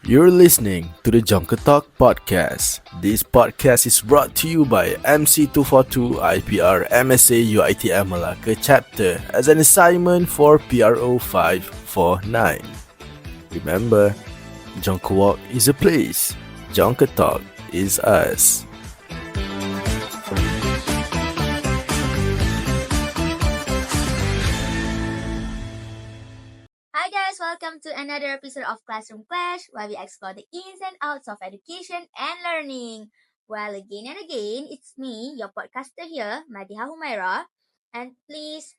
You're listening to the Jonker Talk podcast. This podcast is brought to you by MC242 IPR MSA UITM Malacca chapter as an assignment for PRO549. Remember, Jonker Walk is a place, Jonker Talk is us. Hi guys, welcome to another episode of Classroom Clash, where we explore the ins and outs of education and learning. Well, again and again, it's me, your podcaster here, Madiha Humaira. And please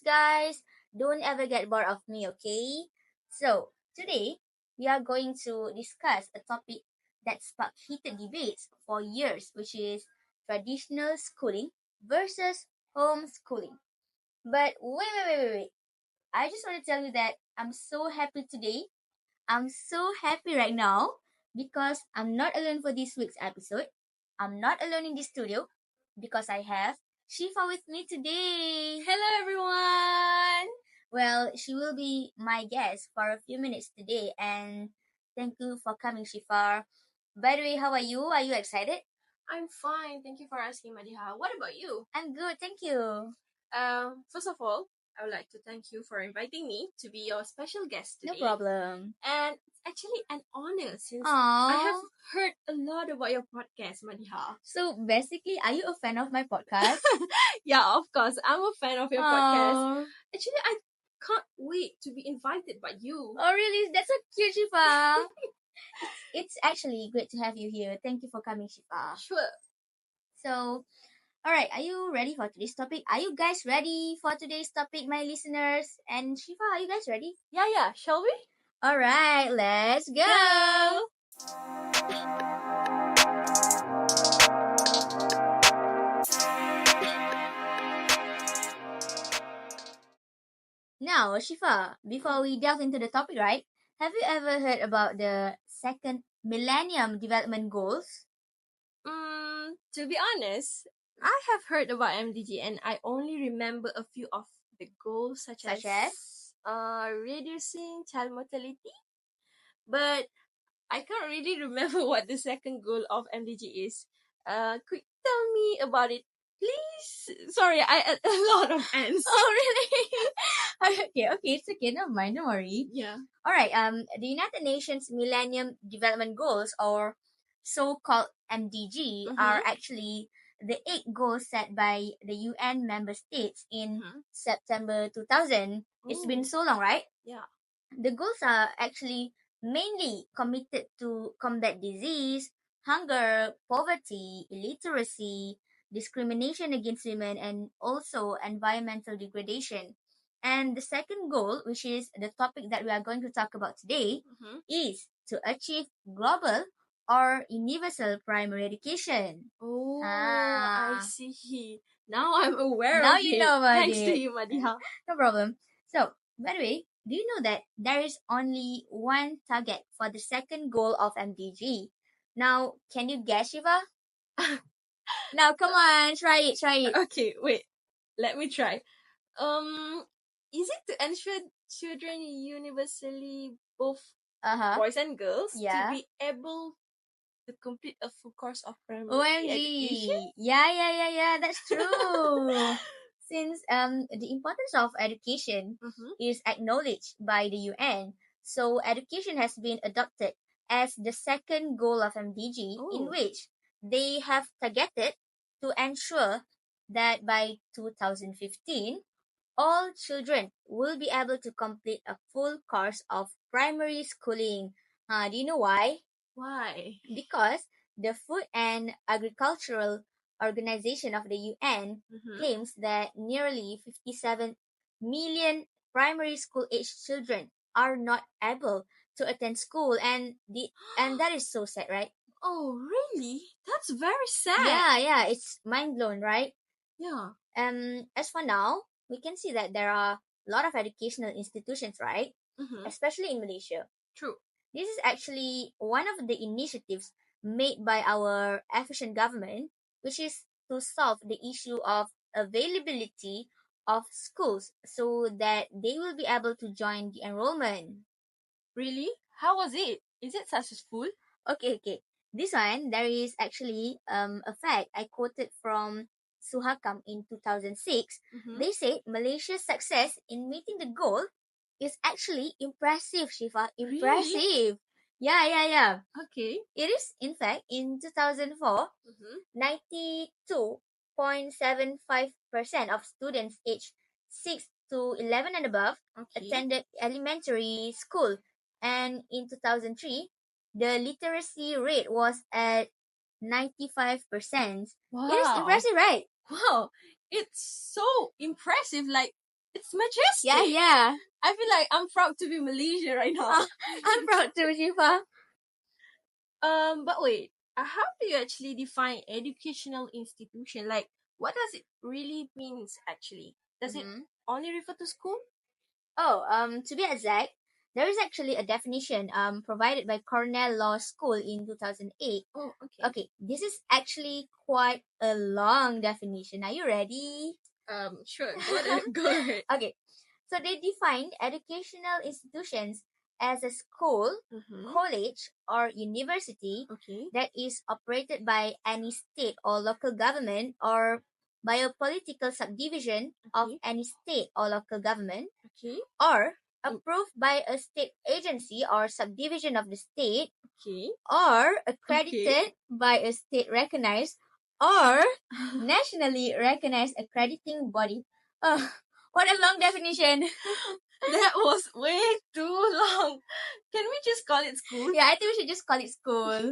guys, don't ever get bored of me, okay? So, today, we are going to discuss a topic that sparked heated debates for years, which is traditional schooling versus homeschooling. But wait. I just want to tell you that I'm so happy today. I'm so happy right now because I'm not alone for this week's episode. I'm not alone in the studio because I have Shifa with me today. Hello everyone! Well, she will be my guest for a few minutes today, and thank you for coming, Shifa. By the way, how are you? Are you excited? I'm fine. Thank you for asking, Madiha. What about you? I'm good, thank you. First of all, I would like to thank you for inviting me to be your special guest No today. problem. And it's actually an honor since Aww. I have heard a lot about your podcast, Madiha. So basically, are you a fan of my podcast? Yeah, of course. I'm a fan of your podcast. Aww. Actually, I can't wait to be invited by you. Oh, really? That's so cute, Shifa. It's actually great to have you here. Thank you for coming, Shifa. Sure. So, alright, are you ready for today's topic? Are you guys ready for today's topic, my listeners? And Shifa, are you guys ready? Yeah. Shall we? Alright, let's go! Now, Shifa, before we delve into the topic, right? Have you ever heard about the second Millennium Development Goals? To be honest, I have heard about MDG and I only remember a few of the goals such as reducing child mortality. But I can't really remember what the second goal of MDG is. Could you tell me about it, please? Sorry, I a lot of ants. Oh, really? okay, it's okay. Never mind, don't worry. Yeah. Alright, the United Nations Millennium Development Goals, or so-called MDG, are actually the 8 goals set by the UN member states in September 2000. It's been so long, right? Yeah. The goals are actually mainly committed to combat disease, hunger, poverty, illiteracy, discrimination against women, and also environmental degradation. And the second goal, which is the topic that we are going to talk about today, is to achieve global or universal primary education. Oh, Ah. I see. Now I'm aware Now of you it. know about Thanks it. to you, Madiha. No problem. So, by the way, do you know that there is only one target for the second goal of MDG? Now, can you guess, Shiva? Now, come on, try it. Okay, wait. Let me try. Is it to ensure children universally, both boys and girls, Yeah. to be able to complete a full course of primary OMG. education? Yeah, that's true. Since the importance of education is acknowledged by the UN, so education has been adopted as the second goal of MDG, in which they have targeted to ensure that by 2015, all children will be able to complete a full course of primary schooling. Do you know why? Why? Because the Food and Agricultural Organization of the UN claims that nearly 57 million primary school aged children are not able to attend school, and that is so sad, right? Oh, really? That's very sad. Yeah, it's mind blown, right? Yeah. As for now, we can see that there are a lot of educational institutions, right? Especially in Malaysia. True. This is actually one of the initiatives made by our efficient government, which is to solve the issue of availability of schools so that they will be able to join the enrollment. Really? How was it? Is it successful? Okay. This one, there is actually a fact I quoted from Suhakam in 2006. Mm-hmm. They said Malaysia's success in meeting the goal is actually impressive, Shifa. Impressive. Really? Yeah. Okay. It is, in fact, in 2004, Mm-hmm. 92.75% of students aged 6 to 11 and above Okay. attended elementary school. And in 2003, the literacy rate was at 95%. Wow. It is impressive, right? Wow. It's so impressive. Like, it's majestic. Yeah. I feel like I'm proud to be Malaysia right now. I'm proud too, Shifa. But wait, how do you actually define educational institution? Like, what does it really means actually? Does it only refer to school? To be exact, there is actually a definition provided by Cornell Law School in 2008. Oh, okay. Okay, this is actually quite a long definition. Are you ready? Sure. Go ahead. Okay, so they defined educational institutions as a school, Mm-hmm. college, or university Okay. that is operated by any state or local government or by a political subdivision of Okay. any state or local government, Okay. or approved by a state agency or subdivision of the state, Okay. or accredited by a state recognized or nationally recognized accrediting body. Oh, what a long definition. That was way too long. Can we just call it school? Yeah, I think we should just call it school.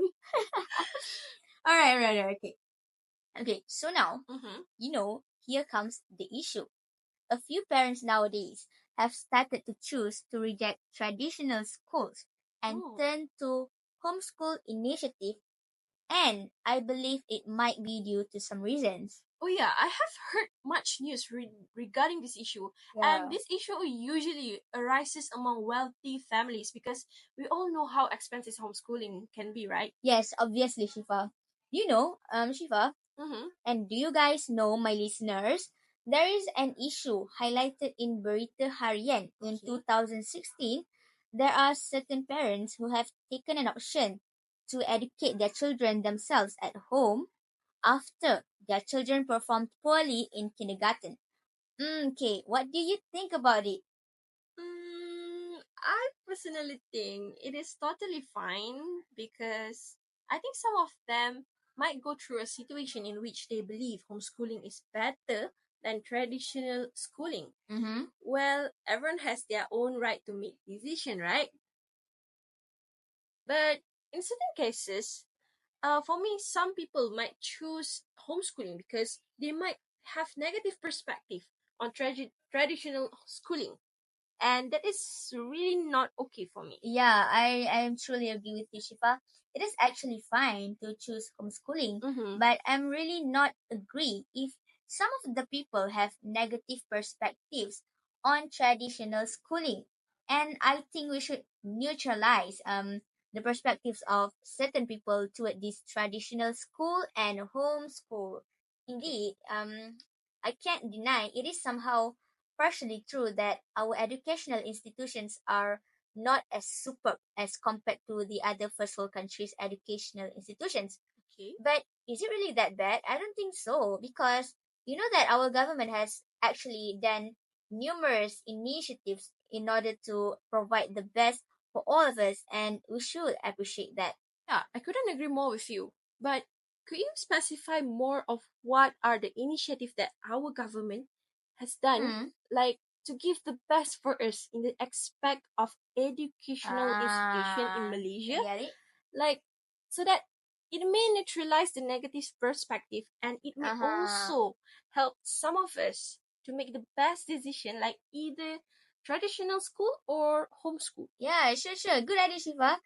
Alright, okay. Okay, so now, Mm-hmm. here comes the issue. A few parents nowadays have started to choose to reject traditional schools and Oh. turn to homeschool initiative, and I believe it might be due to some reasons. Oh yeah, I have heard much news regarding this issue, and this issue usually arises among wealthy families because we all know how expensive homeschooling can be, right? Yes, obviously, Shifa. Shifa, Mm-hmm. and do you guys know, my listeners, there is an issue highlighted in Berita Harian in Okay. 2016. There are certain parents who have taken an option to educate their children themselves at home after their children performed poorly in kindergarten. Okay, what do you think about it? I personally think it is totally fine because I think some of them might go through a situation in which they believe homeschooling is better than traditional schooling. Mm-hmm. Well, everyone has their own right to make decision, right? But in certain cases, for me, some people might choose homeschooling because they might have negative perspective on traditional schooling, and that is really not okay for me. Yeah, I truly agree with you, Shifa. It is actually fine to choose homeschooling, Mm-hmm. but I'm really not agree if some of the people have negative perspectives on traditional schooling. And I think we should neutralize the perspectives of certain people toward this traditional school and homeschool. Indeed, I can't deny it is somehow partially true that our educational institutions are not as superb as compared to the other first world countries' educational institutions. Okay. But is it really that bad? I don't think so, because you know that our government has actually done numerous initiatives in order to provide the best for all of us, and we should appreciate that. Yeah, I couldn't agree more with you. But could you specify more of what are the initiatives that our government has done, like to give the best for us in the aspect of educational institution in Malaysia? I get it. Like, so that it may neutralize the negative perspective and it may also help some of us to make the best decision, like either traditional school or homeschool. Yeah, sure. Good idea, Shiva.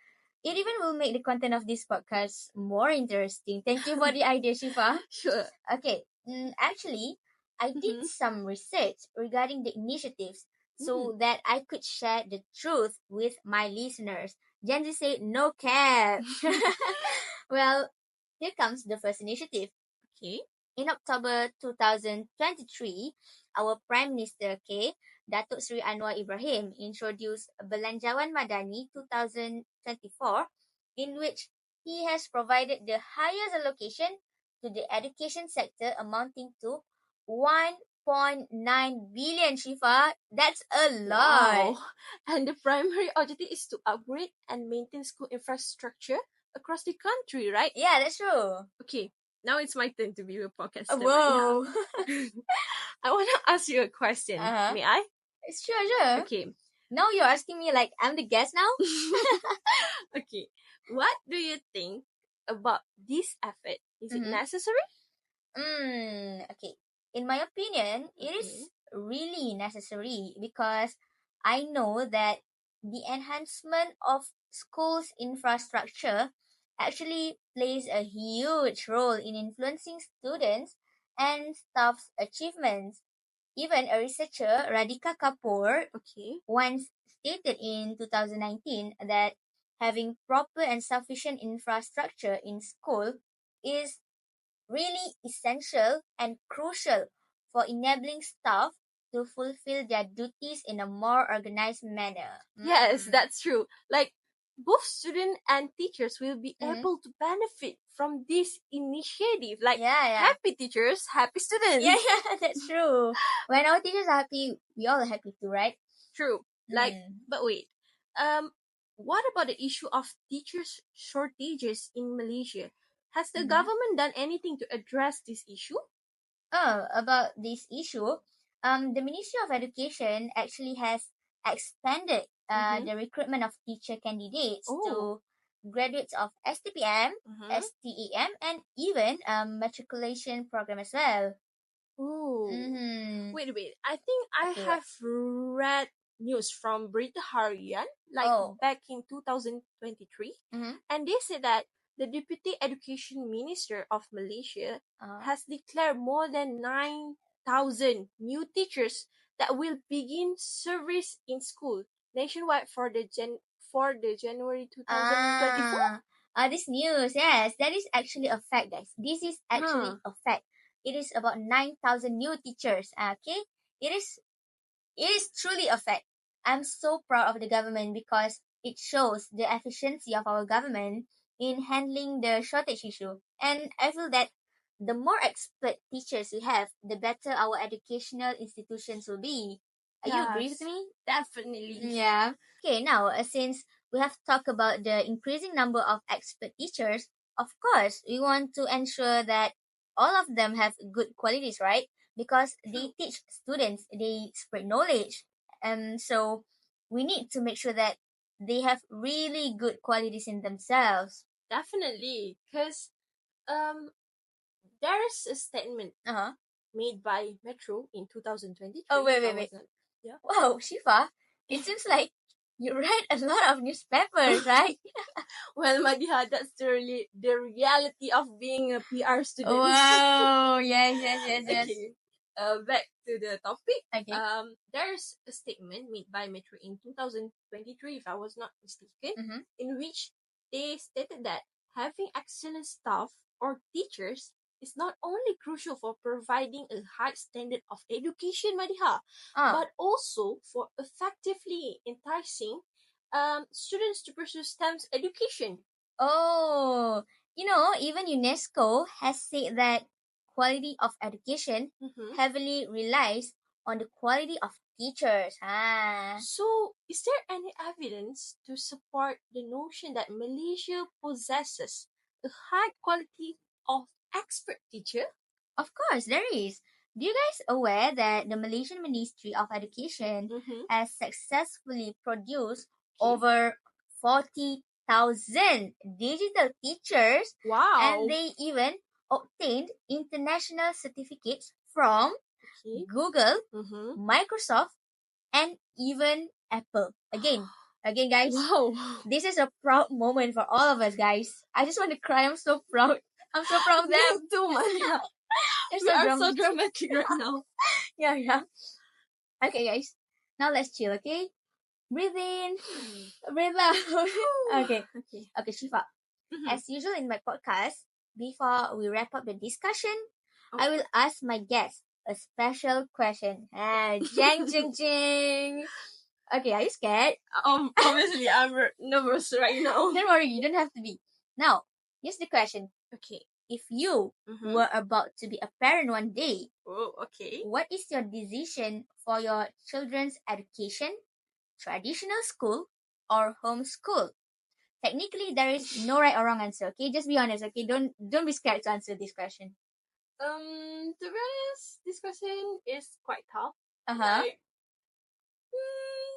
It even will make the content of this podcast more interesting. Thank you for the idea, Shiva. Sure. Okay, actually, I did some research regarding the initiatives so that I could share the truth with my listeners. Gen Z said no cap. Well, here comes the first initiative. Okay. In October 2023, our Prime Minister, Datuk Seri Anwar Ibrahim introduced Belanjawan Madani 2024, in which he has provided the highest allocation to the education sector amounting to 1.9 billion, Shifa. That's a lot. Wow. And the primary objective is to upgrade and maintain school infrastructure across the country, right? Yeah, that's true. Okay, now it's my turn to be a podcaster. Whoa. I want to ask you a question. Uh-huh. May I? Sure. Okay. Now you're asking me like I'm the guest now? Okay. What do you think about this effort? Is it necessary? Okay. In my opinion, it is really necessary because I know that the enhancement of schools' infrastructure actually plays a huge role in influencing students and staff's achievements. Even a researcher, Radhika Kapoor, once stated in 2019 that having proper and sufficient infrastructure in school is really essential and crucial for enabling staff to fulfill their duties in a more organized manner. Yes, that's true. Like, both students and teachers will be able to benefit from this initiative. Like, happy teachers, happy students. Yeah, that's true. When our teachers are happy, we all are happy too, right? True. Like, but wait. What about the issue of teachers shortages in Malaysia? Has the government done anything to address this issue? About this issue, the Ministry of Education actually has expanded the recruitment of teacher candidates to graduates of STPM, STEM, and even matriculation program as well. Oh. Mm-hmm. Wait. I think I have read news from Berita Harian, back in 2023, and they said that the Deputy Education Minister of Malaysia has declared more than 9,000 new teachers that will begin service in school nationwide for the January 2024. This news, yes, that is actually a fact, guys. This is actually a fact. It is about 9,000 new teachers. Okay, it is truly a fact. I'm so proud of the government because it shows the efficiency of our government in handling the shortage issue. And I feel that the more expert teachers we have, the better our educational institutions will be. You agree with me? Definitely. Yeah. Okay, now since we have talked about the increasing number of expert teachers, of course, we want to ensure that all of them have good qualities, right? Because they teach students, they spread knowledge. So we need to make sure that they have really good qualities in themselves. Definitely, because there is a statement made by Metro in 2023. Oh, wait. Yeah. Wow, Shifa, it seems like you write a lot of newspapers, right? Well, Madiha, that's the reality of being a PR student. Wow, yes. Okay. Back to the topic. Okay. There's a statement made by Metro in 2023, if I was not mistaken, in which they stated that having excellent staff or teachers is not only crucial for providing a high standard of education, Madiha, but also for effectively enticing students to pursue STEM education. Oh, even UNESCO has said that quality of education heavily relies on the quality of teachers. So, is there any evidence to support the notion that Malaysia possesses a high quality of expert teacher? Of course, there is. Do you guys aware that the Malaysian Ministry of Education has successfully produced over 40,000 digital teachers? Wow. And they even obtained international certificates from Google, Microsoft, and even Apple. Again, guys. Wow. This is a proud moment for all of us, guys. I just want to cry. I'm so proud. I'm so proud of them. Me too, Mania. We are so dramatic right now. Yeah. Okay, guys. Now let's chill, okay? Breathe in. Breathe out. Okay, Shifa. As usual in my podcast, before we wrap up the discussion, I will ask my guests a special question. Jeng, jeng, jeng. Okay, are you scared? Obviously, I'm nervous right now. Don't worry, you don't have to be. Now, here's the question. Okay. If you were about to be a parent one day, Oh, okay. what is your decision for your children's education, traditional school, or homeschool? Technically, there is no right or wrong answer. Okay, just be honest. Okay, don't be scared to answer this question. To be honest, this question is quite tough. Like,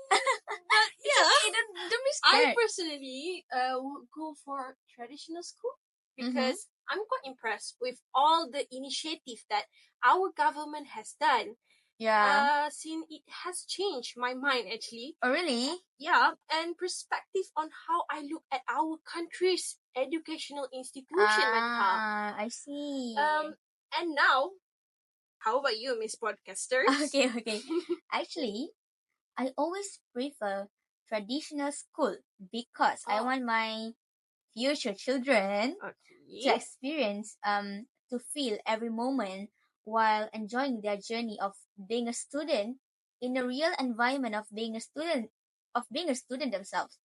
but yeah, okay, don't be scared. I personally would go for traditional school because I'm quite impressed with all the initiative that our government has done. Yeah. Since it has changed my mind actually. Oh, really? Yeah, and perspective on how I look at our country's educational institution and how. I see. And now, how about you, Miss Podcasters? Okay. Actually, I always prefer traditional school because I want my future children to experience to feel every moment while enjoying their journey of being a student in a real environment of being a student themselves.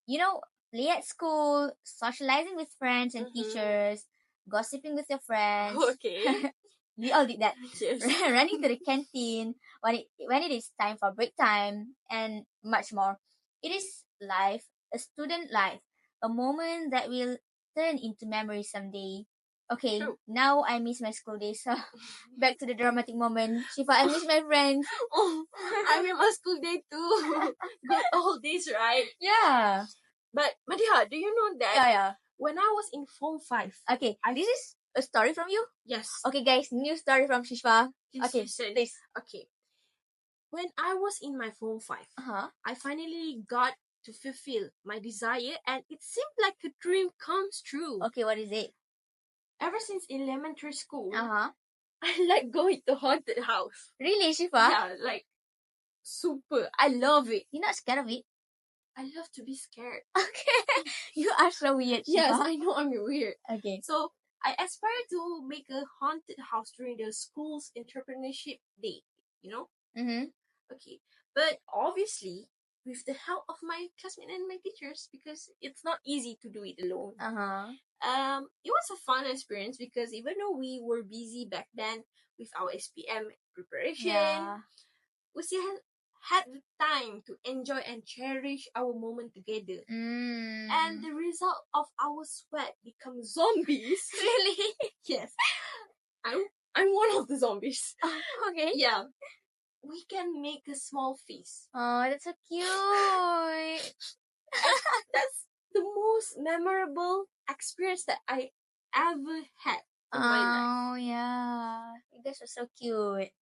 You know, play at school, socializing with friends and teachers, gossiping with your friends. Okay. We all did that. Yes. Running to the canteen when it is time for break time and much more. It is life, a student life, a moment that will turn into memory someday. Okay, True. now I miss my school days. So back to the dramatic moment. Shifa, I miss my friends. Oh, I mean my school day too. Good old days, right? Yeah. But Madiha, do you know that Yeah. when I was in Form 5, Okay, this is a story from you? yes. Okay, guys, new story from Shishpa. Okay, Listen. please. Okay. When I was in my Form 5, I finally got to fulfill my desire and it seemed like a dream comes true. Okay, what is it? Ever since elementary school, I like going to haunted house. Really, Shifa? Yeah, like super. I love it. You're not scared of it? I love to be scared. Okay. You are so weird, Shifa. Yes, I know I'm weird. Okay. So I aspire to make a haunted house during the school's entrepreneurship day, you know? Okay. But obviously, with the help of my classmates and my teachers, because it's not easy to do it alone. It was a fun experience because even though we were busy back then with our SPM preparation, we still had the time to enjoy and cherish our moment together. And the result of our sweat become zombies. Really? Yes. I'm one of the zombies. Okay. Yeah. We can make a small feast. Oh, that's so cute. That's the most memorable experience that I ever had in my life. Oh, yeah. You guys are so cute.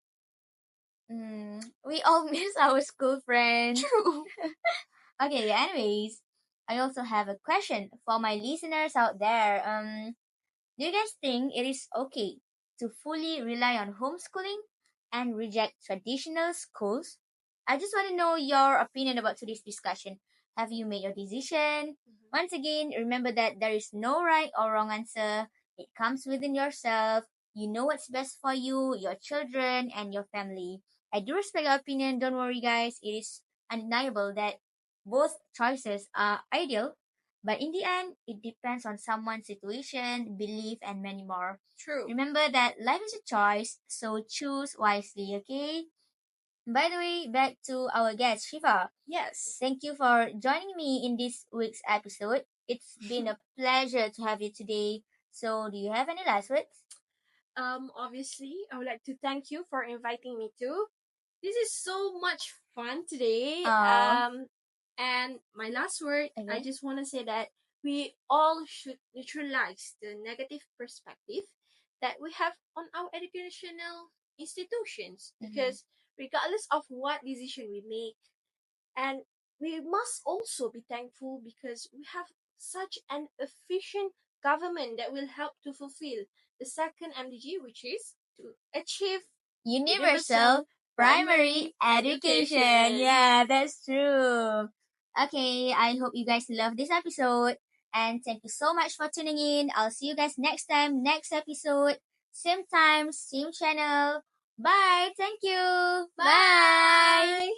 We all miss our school friends. True. Okay, anyways, I also have a question for my listeners out there. Do you guys think it is okay to fully rely on homeschooling and reject traditional schools? I just want to know your opinion about today's discussion. Have you made your decision? Once again, remember that there is no right or wrong answer. It comes within yourself. You know what's best for you, your children, and your family. I do respect your opinion. Don't worry, guys. It is undeniable that both choices are ideal, but in the end, it depends on someone's situation, belief, and many more. True. Remember that life is a choice, so choose wisely, okay? By the way, back to our guest, Shiva. Yes. Thank you for joining me in this week's episode. It's been a pleasure to have you today. So, do you have any last words? Obviously, I would like to thank you for inviting me too. This is so much fun today. And my last word, I just want to say that we all should neutralize the negative perspective that we have on our educational institutions because regardless of what decision we make, and we must also be thankful because we have such an efficient government that will help to fulfill the second MDG, which is to achieve Universal primary education. Yeah, that's true. Okay, I hope you guys love this episode. And thank you so much for tuning in. I'll see you guys next time, next episode. Same time, same channel. Bye. Thank you. Bye.